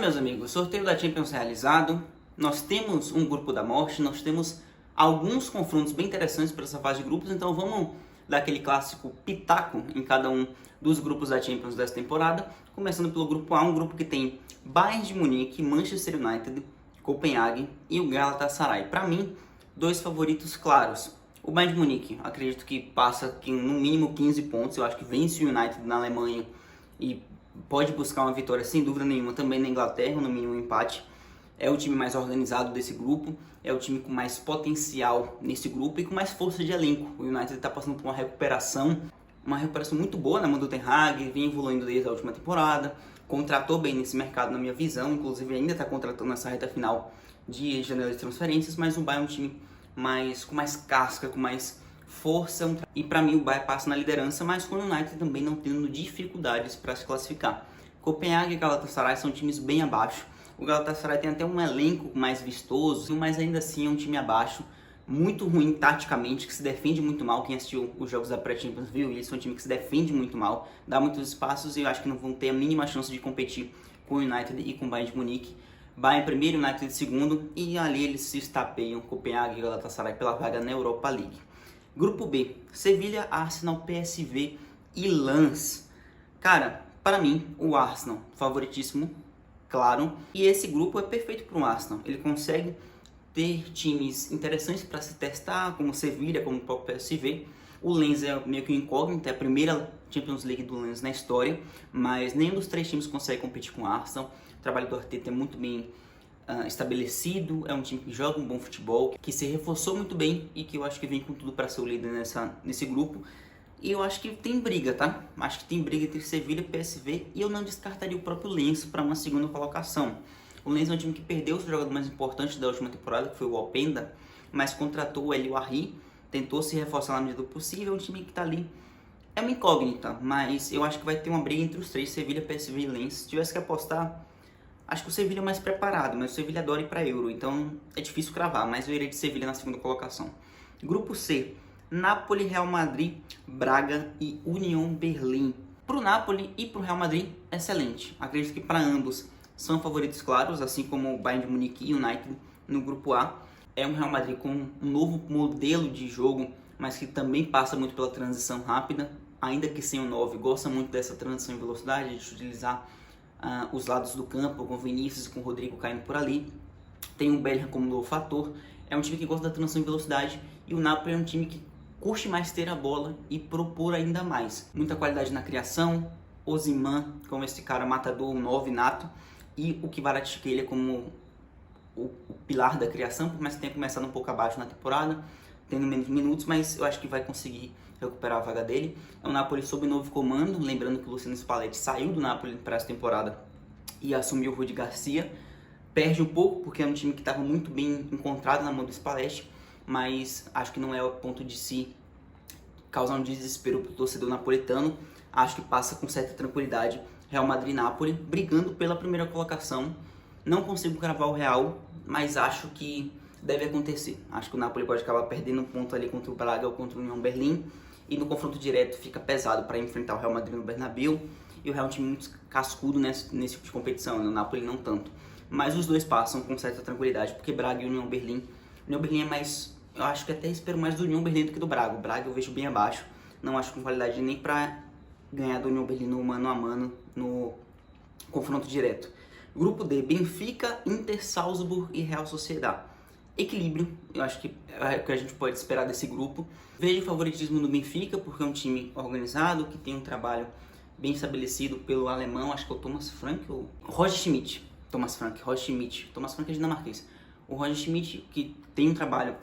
Meus amigos, sorteio da Champions realizado. Nós temos um grupo da morte, nós temos alguns confrontos bem interessantes para essa fase de grupos, então vamos dar aquele clássico pitaco em cada um dos grupos da Champions dessa temporada. Começando pelo grupo A, um grupo que tem Bayern de Munique, Manchester United, Copenhague e o Galatasaray. Para mim, dois favoritos claros. O Bayern de Munique, acredito que passa aqui no mínimo 15 pontos, eu acho que vence o United na Alemanha e pode buscar uma vitória sem dúvida nenhuma também na Inglaterra, no mínimo um empate. É o time mais organizado desse grupo, é o time com mais potencial nesse grupo e com mais força de elenco. O United está passando por uma recuperação muito boa na mão do Ten Hag, vem evoluindo desde a última temporada, contratou bem nesse mercado na minha visão, inclusive ainda está contratando nessa reta final de janela de transferências, mas o Bayern é um time com mais casca, com mais força, e para mim o Bayern passa na liderança, mas com o United também não tendo dificuldades para se classificar. Copenhague e Galatasaray são times bem abaixo. O Galatasaray tem até um elenco mais vistoso, mas ainda assim é um time abaixo, muito ruim taticamente, que se defende muito mal. Quem assistiu os jogos da Pré-Champions viu, eles são um time que se defende muito mal, dá muitos espaços e eu acho que não vão ter a mínima chance de competir com o United e com o Bayern de Munique. Bayern primeiro, United segundo, e ali eles se estapeiam, Copenhague e Galatasaray, pela vaga na Europa League. Grupo B, Sevilha, Arsenal, PSV e Lens. Cara, para mim, o Arsenal, favoritíssimo, claro. E esse grupo é perfeito para o Arsenal. Ele consegue ter times interessantes para se testar, como Sevilha, como o próprio PSV. O Lens é meio que um incógnito, é a primeira Champions League do Lens na história, mas nenhum dos três times consegue competir com o Arsenal. O trabalho do Arteta é muito bem estabelecido, é um time que joga um bom futebol, que se reforçou muito bem e que eu acho que vem com tudo para ser o líder nesse grupo. E eu acho que tem briga, tá? Acho que tem briga entre Sevilha e PSV e eu não descartaria o próprio Lens para uma segunda colocação. O Lens é um time que perdeu o seu jogador mais importante da última temporada, que foi o Openda, mas contratou o El Ahly, tentou se reforçar na medida do possível. É um time que está ali, é uma incógnita, mas eu acho que vai ter uma briga entre os três, Sevilha, PSV e Lens. Se tivesse que apostar, acho que o Sevilha é mais preparado, mas o Sevilha adora ir para Euro, então é difícil cravar, mas eu irei de Sevilha na segunda colocação. Grupo C, Napoli, Real Madrid, Braga e Union Berlim. Para o Napoli e para o Real Madrid, excelente. Acredito que para ambos são favoritos claros, assim como o Bayern de Munique e United no grupo A. É um Real Madrid com um novo modelo de jogo, mas que também passa muito pela transição rápida, ainda que sem o 9, gosta muito dessa transição em velocidade, de utilizar os lados do campo, com o Vinícius e com o Rodrigo caindo por ali. Tem o Bellingham como novo fator. É um time que gosta da transição em velocidade e o Napoli é um time que curte mais ter a bola e propor ainda mais. Muita qualidade na criação, Osimhen como esse cara matador, 9 nato, e o Kvaratskhelia como o pilar da criação, por mais que tenha começado um pouco abaixo na temporada, tendo menos minutos, mas eu acho que vai conseguir recuperar a vaga dele. É um Napoli sob novo comando, lembrando que o Luciano Spalletti saiu do Napoli para essa temporada e assumiu o Rudi Garcia. Perde um pouco porque é um time que estava muito bem encontrado na mão do Spalletti, mas acho que não é o ponto de se causar um desespero para o torcedor napolitano. Acho que passa com certa tranquilidade Real Madrid e Napoli, brigando pela primeira colocação. Não consigo cravar o Real, mas acho que deve acontecer. Acho que o Napoli pode acabar perdendo um ponto ali contra o Braga ou contra o Union Berlim, e no confronto direto fica pesado para enfrentar o Real Madrid no Bernabéu, e o Real é um time muito cascudo nesse tipo de competição, né? O Napoli não tanto. Mas os dois passam com certa tranquilidade, porque Braga e Union Berlim é mais, eu acho que até espero mais do Union Berlim do que do Braga. O Braga eu vejo bem abaixo, não acho com qualidade nem para ganhar do Union Berlim no mano a mano, no confronto direto. Grupo D, Benfica, Inter, Salzburg e Real Sociedad. Equilíbrio, eu acho que é o que a gente pode esperar desse grupo. Vejo o favoritismo do Benfica, porque é um time organizado, que tem um trabalho bem estabelecido pelo alemão, acho que é o Thomas Frank ou Roger Schmidt. Thomas Frank é dinamarquês. O Roger Schmidt, que tem um trabalho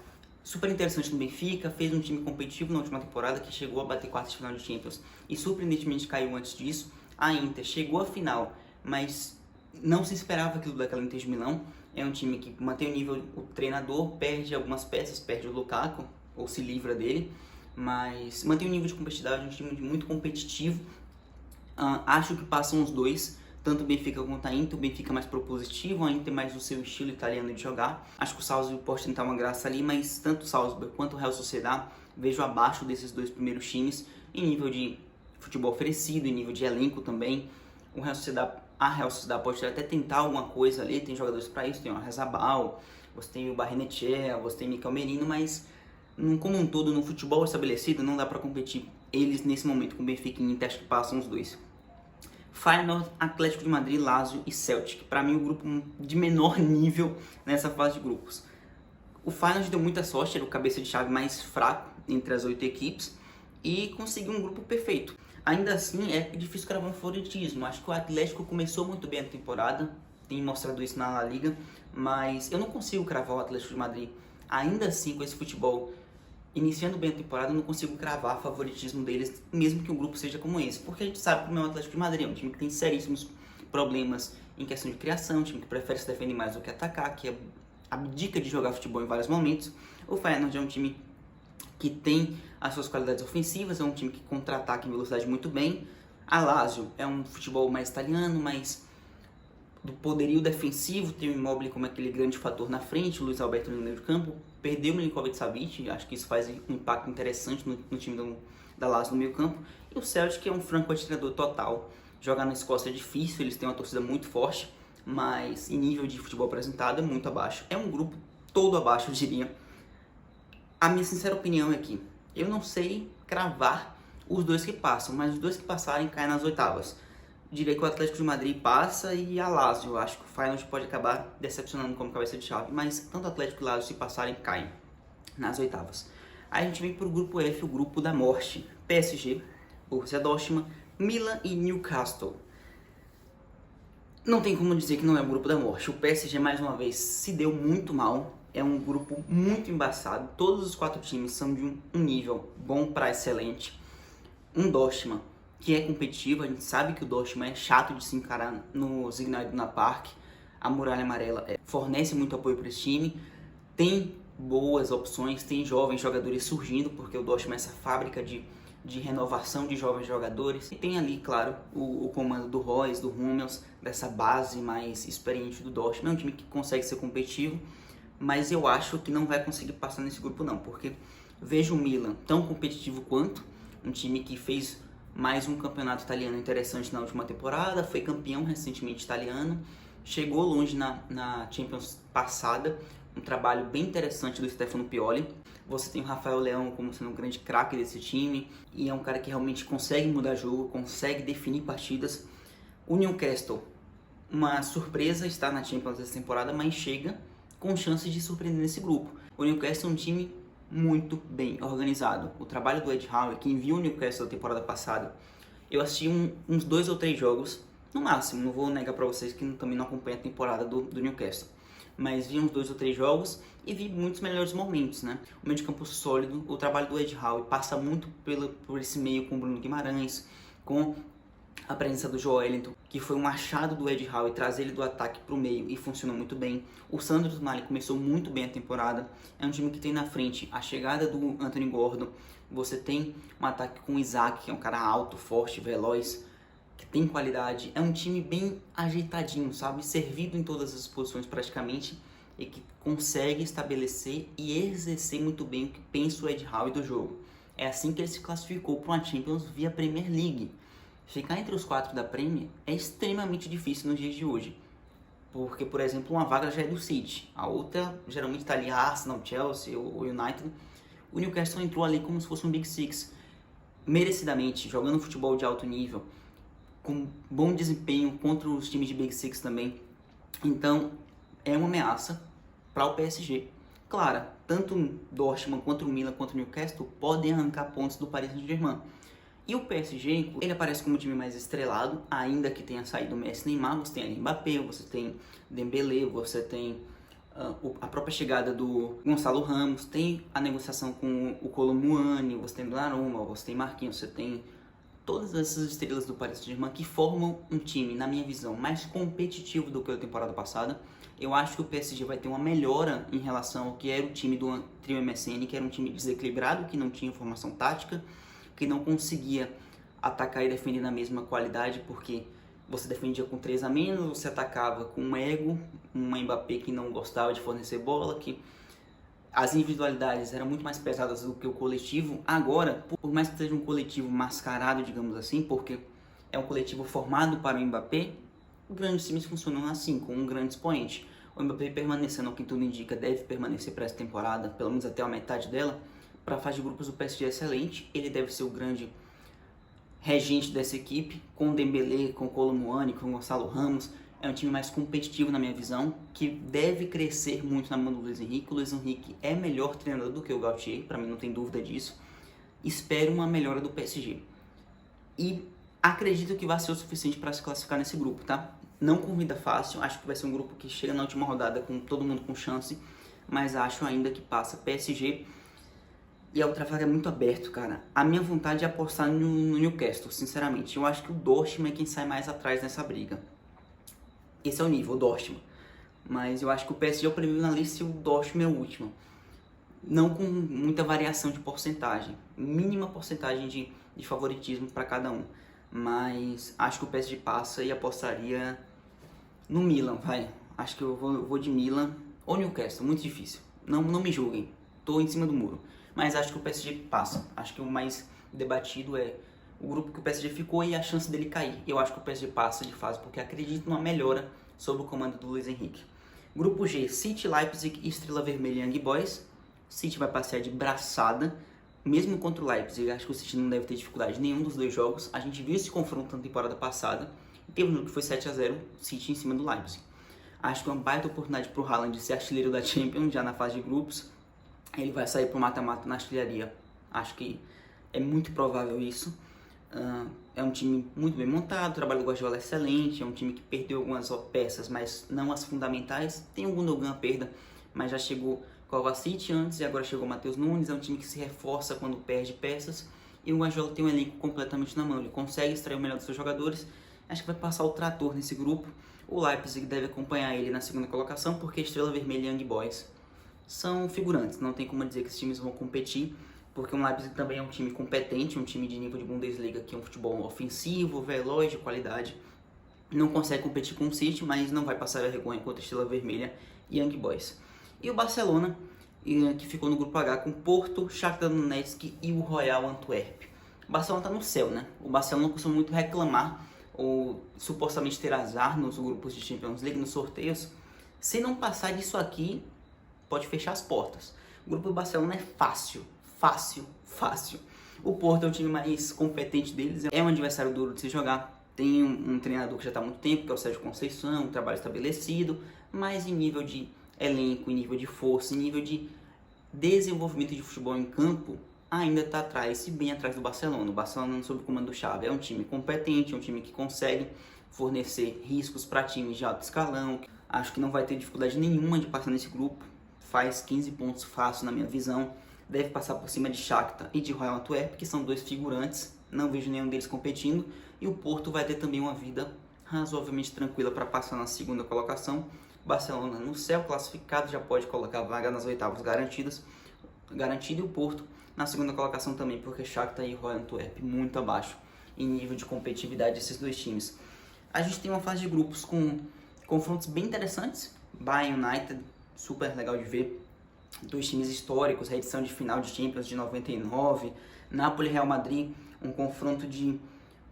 super interessante no Benfica, fez um time competitivo na última temporada, que chegou a bater quartas de final de Champions e surpreendentemente caiu antes disso. A Inter chegou à final, mas não se esperava aquilo daquela Inter de Milão. É um time que mantém o nível, o treinador perde algumas peças, perde o Lukaku, ou se livra dele, mas mantém o nível de competitividade, um time muito competitivo. Acho que passam os dois, tanto o Benfica quanto a Inter. O Benfica mais propositivo, a Inter mais o seu estilo italiano de jogar. Acho que o Salzburg pode tentar uma graça ali, mas tanto o Salzburg quanto o Real Sociedad vejo abaixo desses dois primeiros times, em nível de futebol oferecido, em nível de elenco também. O Real Sociedad a Real Sociedade pode até tentar alguma coisa ali, tem jogadores para isso, tem o Arrezabal, você tem o Barrenechea, você tem o Mikel Merino, mas como um todo, no futebol estabelecido, não dá para competir eles nesse momento com o Benfica e Inter, acho que passam os dois. Feyenoord, Atlético de Madrid, Lazio e Celtic. Para mim, o grupo de menor nível nessa fase de grupos. O Feyenoord deu muita sorte, era o cabeça de chave mais fraco entre as 8 equipes e conseguiu um grupo perfeito. Ainda assim, é difícil cravar um favoritismo. Acho que o Atlético começou muito bem a temporada, tem mostrado isso na La Liga, mas eu não consigo cravar o Atlético de Madrid. Ainda assim, com esse futebol iniciando bem a temporada, eu não consigo cravar favoritismo deles, mesmo que o grupo seja como esse, porque a gente sabe que o meu Atlético de Madrid é um time que tem seríssimos problemas em questão de criação, um time que prefere se defender mais do que atacar, que abdica de jogar futebol em vários momentos. O Feyenoord é um time que tem as suas qualidades ofensivas, é um time que contra-ataca em velocidade muito bem. A Lazio é um futebol mais italiano, mais do poderio defensivo, tem o Immobile como aquele grande fator na frente, o Luiz Alberto no meio de campo, perdeu o Milinkovic-Savic, acho que isso faz um impacto interessante no time da Lazio no meio campo, e o Celtic é um franco atirador total, jogar na Escócia é difícil, eles têm uma torcida muito forte, mas em nível de futebol apresentado é muito abaixo, é um grupo todo abaixo, eu diria. A minha sincera opinião é que eu não sei cravar os dois que passam, mas os dois que passarem caem nas oitavas. Diria que o Atlético de Madrid passa e a Lazio. Eu acho que o Feyenoord pode acabar decepcionando como cabeça de chave, mas tanto o Atlético e o Lazio, se passarem, caem nas oitavas. Aí a gente vem para o grupo F, o grupo da morte. PSG, Borussia Dortmund, Milan e Newcastle. Não tem como dizer que não é o grupo da morte. O PSG, mais uma vez, se deu muito mal. É um grupo muito embaçado. Todos os 4 times são de um nível bom para excelente. Um Dortmund que é competitivo, a gente sabe que o Dortmund é chato de se encarar no Signal Iduna Park, a Muralha Amarela fornece muito apoio para esse time, tem boas opções, tem jovens jogadores surgindo, porque o Dortmund é essa fábrica de renovação de jovens jogadores, e tem ali, claro, o comando do Royce, do Hummels, dessa base mais experiente do Dortmund. É um time que consegue ser competitivo, mas eu acho que não vai conseguir passar nesse grupo não, porque vejo o Milan tão competitivo quanto, um time que fez mais um campeonato italiano interessante na última temporada, foi campeão recentemente italiano, chegou longe na Champions passada, um trabalho bem interessante do Stefano Pioli. Você tem o Rafael Leão como sendo um grande craque desse time, e é um cara que realmente consegue mudar jogo, consegue definir partidas. O Newcastle, uma surpresa, está na Champions essa temporada, mas chega com chance de surpreender nesse grupo. O Newcastle é um time muito bem organizado. O trabalho do Ed Howe, quem viu o Newcastle da temporada passada, eu assisti uns 2 ou 3 jogos, no máximo, não vou negar para vocês que também não acompanham a temporada do Newcastle, mas vi uns 2 ou 3 jogos e vi muitos melhores momentos, né? O meio de campo sólido, o trabalho do Ed Howe passa muito por esse meio com o Bruno Guimarães, com a presença do Joelinton, que foi um achado do Ed Howe, trazer ele do ataque para o meio e funcionou muito bem. O Sandro Tonali começou muito bem a temporada. É um time que tem na frente a chegada do Anthony Gordon. Você tem um ataque com o Isaac, que é um cara alto, forte, veloz, que tem qualidade. É um time bem ajeitadinho, sabe? Servido em todas as posições praticamente, e que consegue estabelecer e exercer muito bem o que pensa o Ed Howe do jogo. É assim que ele se classificou para uma Champions via Premier League. Ficar entre os 4 da Premier é extremamente difícil nos dias de hoje. Porque, por exemplo, uma vaga já é do City. A outra geralmente está ali, Arsenal, Chelsea ou United. O Newcastle entrou ali como se fosse um Big Six. Merecidamente, jogando futebol de alto nível. Com bom desempenho contra os times de Big Six também. Então, é uma ameaça para o PSG. Claro, tanto o Dortmund quanto o Milan quanto o Newcastle podem arrancar pontos do Paris Saint-Germain. E o PSG, ele aparece como o time mais estrelado, ainda que tenha saído o Messi e Neymar. Você tem ali Mbappé, você tem Dembélé, você tem a própria chegada do Gonçalo Ramos, tem a negociação com o Kolo Muani, você tem Donnarumma, você tem Marquinhos, você tem todas essas estrelas do Paris Saint-Germain que formam um time, na minha visão, mais competitivo do que a temporada passada. Eu acho que o PSG vai ter uma melhora em relação ao que era o time do trio MSN, que era um time desequilibrado, que não tinha formação tática, que não conseguia atacar e defender na mesma qualidade, porque você defendia com 3 a menos, você atacava com um ego, um Mbappé que não gostava de fornecer bola, que as individualidades eram muito mais pesadas do que o coletivo. Agora, por mais que seja um coletivo mascarado, digamos assim, porque é um coletivo formado para o Mbappé, grandes times funcionam assim, com um grande expoente. O Mbappé permanecendo, o que tudo indica, deve permanecer para essa temporada, pelo menos até a metade dela. Para a fase de grupos, o PSG é excelente, ele deve ser o grande regente dessa equipe, com o Dembélé, com o Kolo Muani, com o Gonçalo Ramos. É um time mais competitivo na minha visão, que deve crescer muito na mão do Luiz Henrique. O Luiz Henrique é melhor treinador do que o Galtier, para mim não tem dúvida disso. Espero uma melhora do PSG. E acredito que vai ser o suficiente para se classificar nesse grupo, tá? Não com vida fácil, acho que vai ser um grupo que chega na última rodada com todo mundo com chance, mas acho ainda que passa PSG. E a outra vaga é muito aberto, cara. A minha vontade é apostar no Newcastle, sinceramente. Eu acho que o Dortmund é quem sai mais atrás nessa briga. Esse é o nível, o Dortmund. Mas eu acho que o PSG é o primeiro na lista e o Dortmund é o último. Não com muita variação de porcentagem. Mínima porcentagem de favoritismo para cada um. Mas acho que o PSG passa e apostaria no Milan, vai. Acho que eu vou de Milan ou Newcastle, muito difícil. Não me julguem, tô em cima do muro. Mas acho que o PSG passa. Acho que o mais debatido é o grupo que o PSG ficou e a chance dele cair. Eu acho que o PSG passa de fase porque acredito numa melhora sob o comando do Luiz Henrique. Grupo G, City, Leipzig e Estrela Vermelha e Young Boys. City vai passear de braçada, mesmo contra o Leipzig. Acho que o City não deve ter dificuldade em nenhum dos dois jogos. A gente viu esse confronto na temporada passada. Teve um jogo que foi 7-0, City em cima do Leipzig. Acho que é uma baita oportunidade para o Haaland ser artilheiro da Champions, já na fase de grupos. Ele vai sair para o mata-mata na artilharia. Acho que é muito provável isso. É um time muito bem montado, o trabalho do Guardiola é excelente, é um time que perdeu algumas peças, mas não as fundamentais. Tem um Gundogan perda, mas já chegou Kovacic antes e agora chegou o Matheus Nunes. É um time que se reforça quando perde peças e o Guardiola tem um elenco completamente na mão. Ele consegue extrair o melhor dos seus jogadores. Acho que vai passar o trator nesse grupo. O Leipzig deve acompanhar ele na segunda colocação, porque Estrela Vermelha e Young Boys são figurantes. Não tem como dizer que esses times vão competir, porque o Leipzig também é um time competente, um time de nível de Bundesliga, que é um futebol ofensivo, veloz, de qualidade. Não consegue competir com o City, mas não vai passar a vergonha contra Estrela Vermelha e Young Boys. E o Barcelona, que ficou no grupo H com Porto, Shakhtar Donetsk e o Royal Antwerp. O Barcelona tá no céu, né? O Barcelona costuma muito reclamar ou supostamente ter azar nos grupos de Champions League, nos sorteios. Se não passar disso aqui, pode fechar as portas. O grupo do Barcelona é fácil. O Porto é o time mais competente deles, é um adversário duro de se jogar. Tem um treinador que já está há muito tempo, que é o Sérgio Conceição, um trabalho estabelecido, mas em nível de elenco, em nível de força, em nível de desenvolvimento de futebol em campo, ainda está atrás, e bem atrás do Barcelona. O Barcelona, sob o comando do Xavi, é um time competente, é um time que consegue fornecer riscos para times de alto escalão. Acho que não vai ter dificuldade nenhuma de passar nesse grupo. Faz 15 pontos fácil na minha visão. Deve passar por cima de Shakhtar e de Royal Antwerp, que são dois figurantes. Não vejo nenhum deles competindo. E o Porto vai ter também uma vida razoavelmente tranquila para passar na segunda colocação. Barcelona no céu, classificado, já pode colocar a vaga nas oitavas garantido. E o Porto na segunda colocação também, porque Shakhtar e Royal Antwerp muito abaixo em nível de competitividade desses dois times. A gente tem uma fase de grupos com confrontos bem interessantes. Bayern United, super legal de ver. Dois times históricos, a edição de final de Champions de 99. Napoli e Real Madrid, um confronto de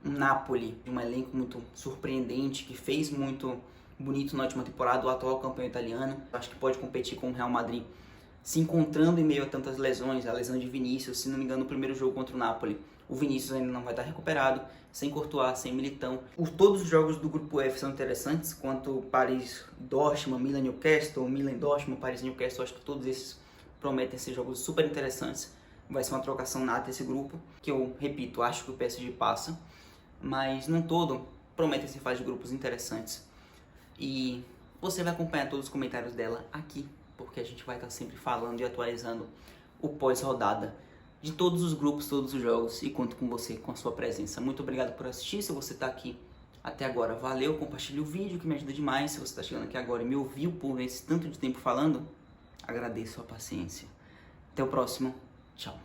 um Napoli, de um elenco muito surpreendente, que fez muito bonito na última temporada, o atual campeão italiano. Acho que pode competir com o Real Madrid, se encontrando em meio a tantas lesões, a lesão de Vinícius. Se não me engano, no primeiro jogo contra o Napoli, o Vinícius ainda não vai estar recuperado, sem Courtois, sem Militão. Todos os jogos do grupo F são interessantes, quanto Paris, Dortmund, Milan, Newcastle, Milan, Dortmund, Paris, Newcastle. Acho que todos esses prometem ser jogos super interessantes. Vai ser uma trocação nata esse grupo, que eu repito, acho que o PSG passa, mas no todo promete ser fase de grupos interessantes. E você vai acompanhar todos os comentários dela aqui, porque a gente vai estar sempre falando e atualizando o pós-rodada de todos os grupos, todos os jogos, e conto com você, com a sua presença. Muito obrigado por assistir. Se você está aqui até agora, valeu, compartilhe o vídeo que me ajuda demais. Se você está chegando aqui agora e me ouviu por esse tanto de tempo falando, agradeço a paciência. Até o próximo, tchau.